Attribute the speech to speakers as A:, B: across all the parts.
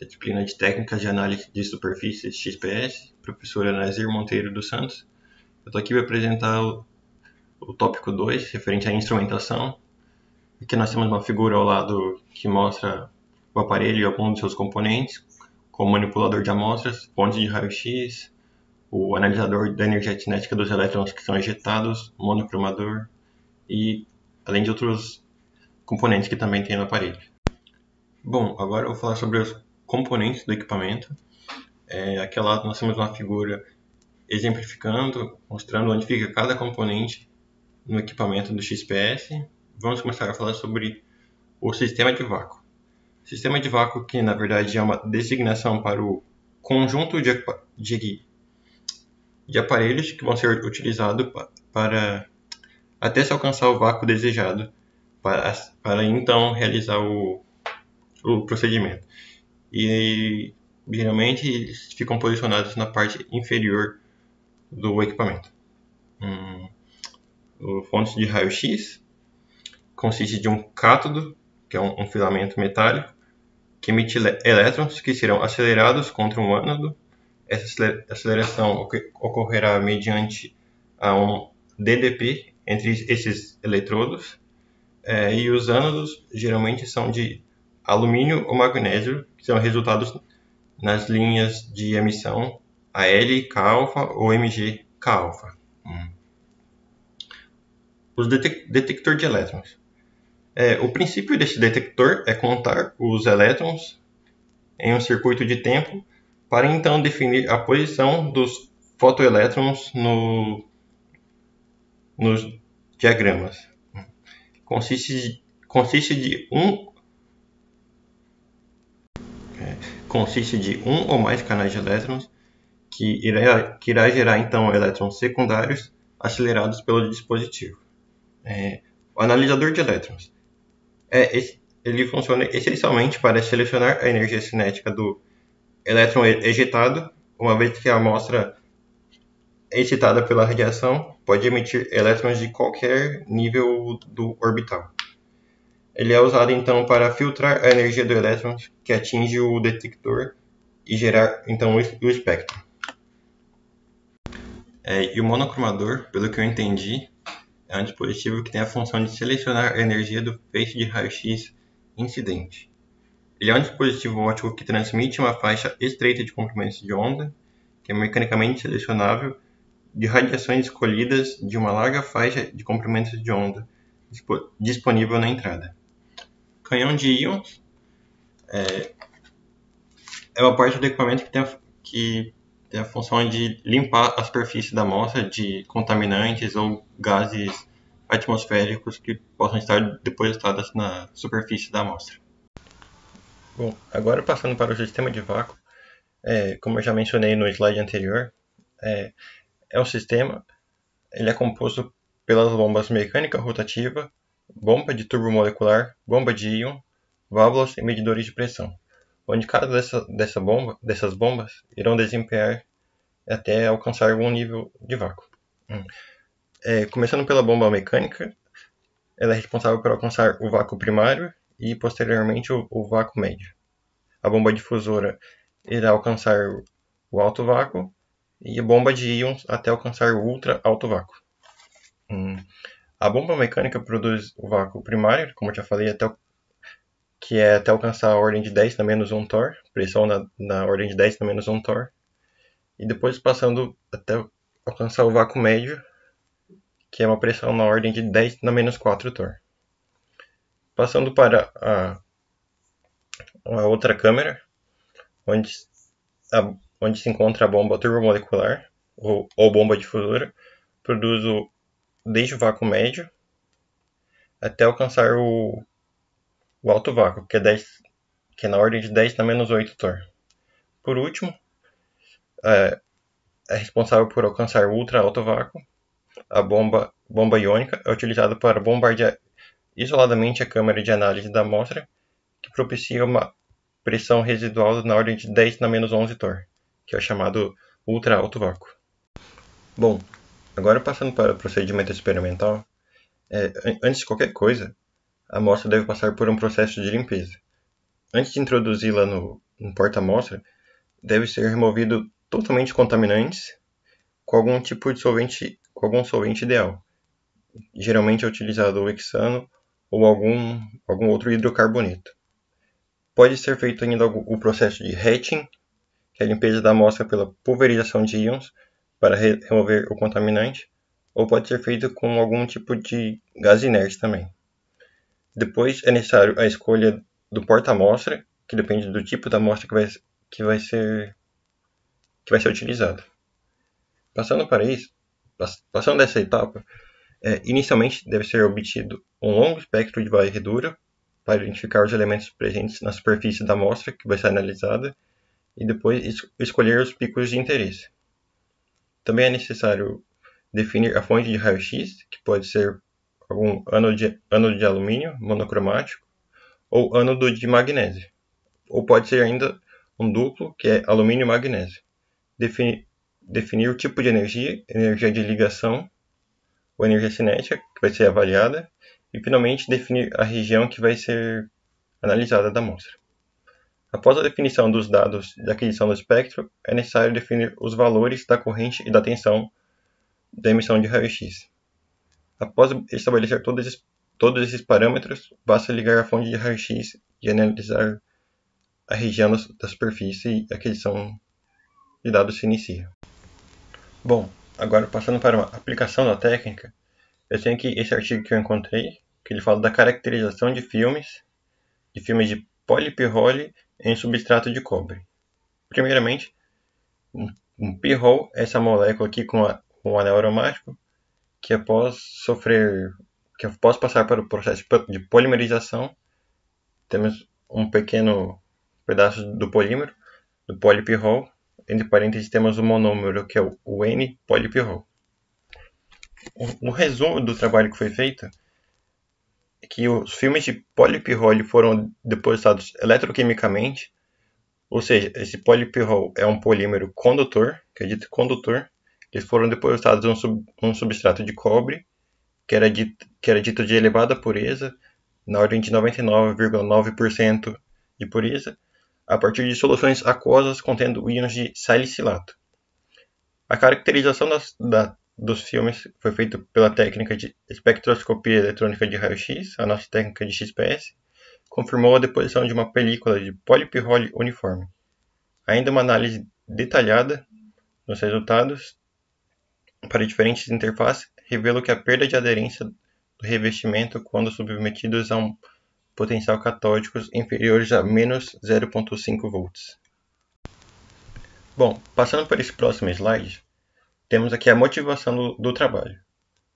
A: da disciplina de Técnicas de Análise de Superfícies XPS, professora Nazir Monteiro dos Santos. Eu estou aqui para apresentar o tópico 2, referente à instrumentação. Aqui nós temos uma figura ao lado que mostra o aparelho e alguns dos seus componentes, como manipulador de amostras, fonte de raio-x, o analisador da energia cinética dos elétrons que são ejetados, monocromador e além de outros componentes que também tem no aparelho. Bom, agora eu vou falar sobre os componentes do equipamento. Aqui ao lado nós temos uma figura exemplificando, mostrando onde fica cada componente no equipamento do XPS. Vamos começar a falar sobre o sistema de vácuo. O sistema de vácuo, que na verdade é uma designação para o conjunto de aparelhos que vão ser utilizados para até se alcançar o vácuo desejado, para então realizar o procedimento. E geralmente eles ficam posicionados na parte inferior do equipamento. O fonte de raio-x consiste de um cátodo, que é um filamento metálico, que emite elétrons que serão acelerados contra um ânodo. Essa aceleração ocorrerá mediante um DDP entre esses eletrodos. E os ânodos geralmente são de alumínio ou magnésio, que são resultados nas linhas de emissão Al-K-alfa ou Mg-K-alfa. Os detector de elétrons. O princípio desse detector é contar os elétrons em um circuito de tempo para então definir a posição dos fotoelétrons nos diagramas. Consiste de um ou mais canais de elétrons que irá gerar então elétrons secundários acelerados pelo dispositivo. O analisador de elétrons. Ele funciona essencialmente para selecionar a energia cinética do elétron ejetado, uma vez que a amostra excitada pela radiação pode emitir elétrons de qualquer nível do orbital. Ele é usado então para filtrar a energia do elétron que atinge o detector e gerar então o espectro. E o monocromador, pelo que eu entendi, é um dispositivo que tem a função de selecionar a energia do feixe de raio-x incidente. Ele é um dispositivo óptico que transmite uma faixa estreita de comprimentos de onda, que é mecanicamente selecionável, de radiações escolhidas de uma larga faixa de comprimentos de onda disponível na entrada. Canhão de íons é uma parte do equipamento que tem a função de limpar a superfície da amostra de contaminantes ou gases atmosféricos que possam estar depositados na superfície da amostra. Bom, agora passando para o sistema de vácuo, como eu já mencionei no slide anterior, é um sistema, ele é composto pelas bombas mecânica rotativa, bomba de turbomolecular, bomba de íon, válvulas e medidores de pressão, onde cada dessas bombas irão desempenhar até alcançar algum nível de vácuo. Começando pela bomba mecânica, ela é responsável por alcançar o vácuo primário e posteriormente o vácuo médio. A bomba difusora irá alcançar o alto vácuo e a bomba de íons até alcançar o ultra alto vácuo. A bomba mecânica produz o vácuo primário, como eu já falei, que é até alcançar a ordem de 10 na menos 1 torr, pressão na ordem de 10 na menos 1 torr, e depois passando até alcançar o vácuo médio, que é uma pressão na ordem de 10 na menos 4 torr. Passando para a outra câmara, onde se encontra a bomba turbomolecular, ou bomba difusora, produz desde o vácuo médio até alcançar o alto vácuo, que é na ordem de 10 na menos 8 torr. Por último, é responsável por alcançar o ultra alto vácuo. A bomba iônica é utilizada para bombardear isoladamente a câmara de análise da amostra, que propicia uma pressão residual na ordem de 10 na menos 11 torr, que é o chamado ultra alto vácuo. Bom, agora passando para o procedimento experimental, antes de qualquer coisa, a amostra deve passar por um processo de limpeza. Antes de introduzi-la no porta-amostra, deve ser removido totalmente contaminantes com algum tipo de solvente, com algum solvente ideal. Geralmente é utilizado o hexano ou algum outro hidrocarboneto. Pode ser feito ainda o processo de hatching, que é a limpeza da amostra pela pulverização de íons para remover o contaminante, ou pode ser feito com algum tipo de gás inerte também. Depois é necessário a escolha do porta-amostra, que depende do tipo da amostra que vai ser utilizado. Passando dessa etapa, inicialmente deve ser obtido um longo espectro de varredura para identificar os elementos presentes na superfície da amostra que vai ser analisada e depois escolher os picos de interesse. Também é necessário definir a fonte de raio-x, que pode ser algum ânodo de alumínio monocromático ou ânodo de magnésio, ou pode ser ainda um duplo, que é alumínio e magnésio. Definir o tipo de energia de ligação ou energia cinética, que vai ser avaliada, e finalmente definir a região que vai ser analisada da amostra. Após a definição dos dados de aquisição do espectro, é necessário definir os valores da corrente e da tensão da emissão de raio-x. Após estabelecer todos esses parâmetros, basta ligar a fonte de raio-x e analisar a região da superfície e a aquisição de dados se inicia. Bom, agora passando para a aplicação da técnica, eu tenho aqui esse artigo que eu encontrei, que ele fala da caracterização de filmes de polipirrole em substrato de cobre. Primeiramente, um pirrol é essa molécula aqui com um anel aromático que após passar para o processo de polimerização, temos um pequeno pedaço do polímero, do polipirrol, entre parênteses temos o monômero, que é o N-polipirrol. Um resumo do trabalho que foi feito é que os filmes de polipirrole foram depositados eletroquimicamente, ou seja, esse polipirrol é um polímero condutor, que é dito condutor. Eles foram depositados em um substrato de cobre, que era dito de elevada pureza, na ordem de 99,9% de pureza, a partir de soluções aquosas contendo íons de salicilato. A caracterização dos filmes foi feita pela técnica de espectroscopia eletrônica de raio-x, a nossa técnica de XPS, confirmou a deposição de uma película de polipirrole uniforme. Ainda uma análise detalhada nos resultados para diferentes interfaces revela que a perda de aderência do revestimento quando submetidos a um potencial catódicos inferiores a menos 0,5 volts. Bom, passando para esse próximo slide, temos aqui a motivação do trabalho.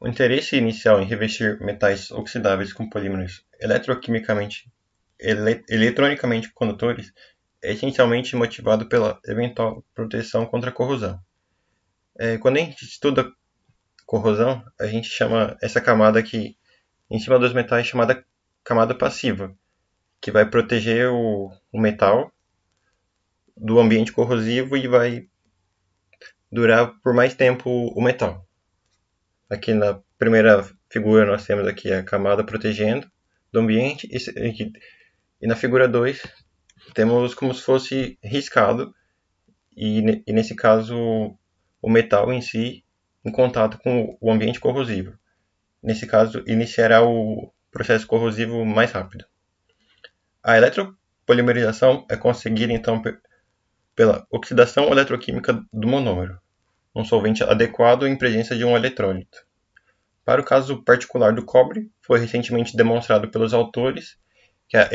A: O interesse inicial em revestir metais oxidáveis com polímeros eletronicamente condutores é essencialmente motivado pela eventual proteção contra a corrosão. Quando a gente estuda corrosão, a gente chama essa camada aqui em cima dos metais chamada camada passiva, que vai proteger o metal do ambiente corrosivo e vai durar por mais tempo o metal. Aqui na primeira figura nós temos aqui a camada protegendo do ambiente e na figura 2 temos como se fosse riscado e nesse caso o metal em si em contato com o ambiente corrosivo. Nesse caso iniciará o processo corrosivo mais rápido. A eletropolimerização é conseguida então pela oxidação eletroquímica do monômero, um solvente adequado em presença de um eletrólito. Para o caso particular do cobre, foi recentemente demonstrado pelos autores que a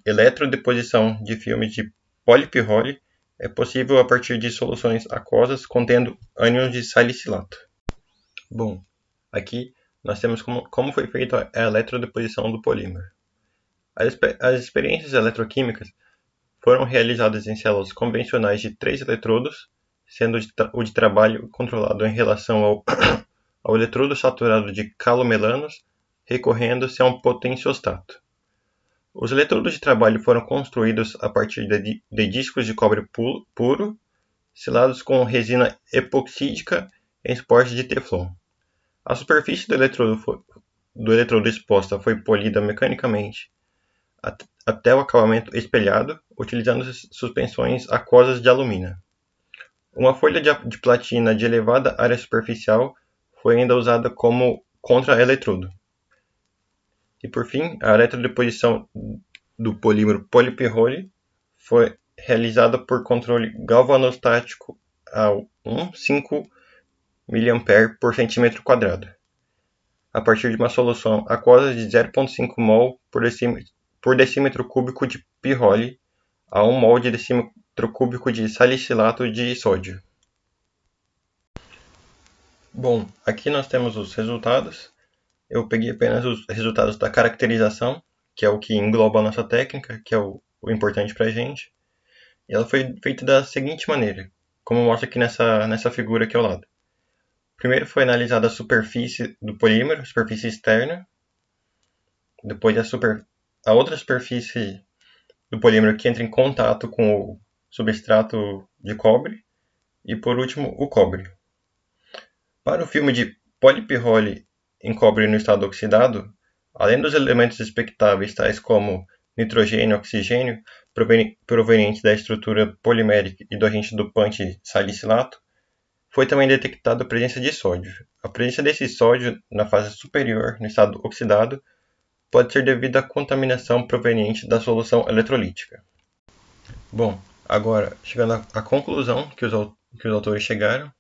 A: eletrodeposição de filmes de polipirrole é possível a partir de soluções aquosas contendo ânions de salicilato. Bom, aqui nós temos como foi feita a eletrodeposição do polímero. As experiências eletroquímicas foram realizadas em células convencionais de 3 eletrodos, sendo o de trabalho controlado em relação ao eletrodo saturado de calomelanos, recorrendo-se a um potenciostato. Os eletrodos de trabalho foram construídos a partir de discos de cobre puro, selados com resina epoxídica em suporte de teflon. A superfície do eletrodo exposta foi polida mecanicamente até o acabamento espelhado, utilizando suspensões aquosas de alumínio. Uma folha de platina de elevada área superficial foi ainda usada como contra-eletrodo. E por fim, a eletrodeposição do polímero polipirrole foi realizada por controle galvanostático a 1,5 mA por centímetro quadrado, a partir de uma solução aquosa de 0,5 mol por decímetro cúbico de pirrole a 1 mol de decímetro cúbico de salicilato de sódio. Bom, aqui nós temos os resultados. Eu peguei apenas os resultados da caracterização, que é o que engloba a nossa técnica, que é o importante para a gente. E ela foi feita da seguinte maneira, como mostra aqui nessa figura aqui ao lado. Primeiro foi analisada a superfície do polímero, a superfície externa. Depois a outra superfície do polímero que entra em contato com o substrato de cobre. E por último, o cobre. Para o filme de polipirrole em cobre no estado oxidado, além dos elementos expectáveis tais como nitrogênio e oxigênio, provenientes da estrutura polimérica e do agente dopante salicilato, foi também detectada a presença de sódio. A presença desse sódio na fase superior, no estado oxidado, pode ser devido à contaminação proveniente da solução eletrolítica. Bom, agora, chegando à conclusão que os autores chegaram,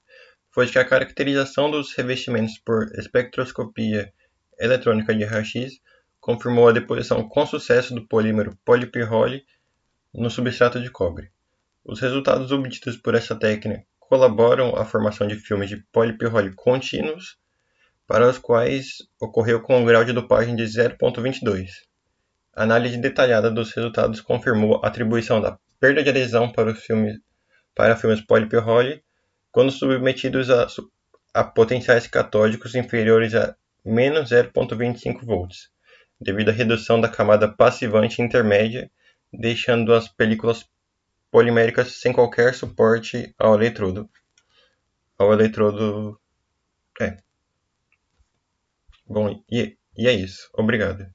A: foi que a caracterização dos revestimentos por espectroscopia eletrônica de raio-x confirmou a deposição com sucesso do polímero polipirrole no substrato de cobre. Os resultados obtidos por essa técnica colaboram à formação de filmes de polipirrole contínuos, para os quais ocorreu com um grau de dopagem de 0,22. A análise detalhada dos resultados confirmou a atribuição da perda de adesão para filmes polipirrole quando submetidos a potenciais catódicos inferiores a menos 0,25 volts, devido à redução da camada passivante intermédia, deixando as películas poliméricas sem qualquer suporte ao eletrodo. Bom, e é isso. Obrigado.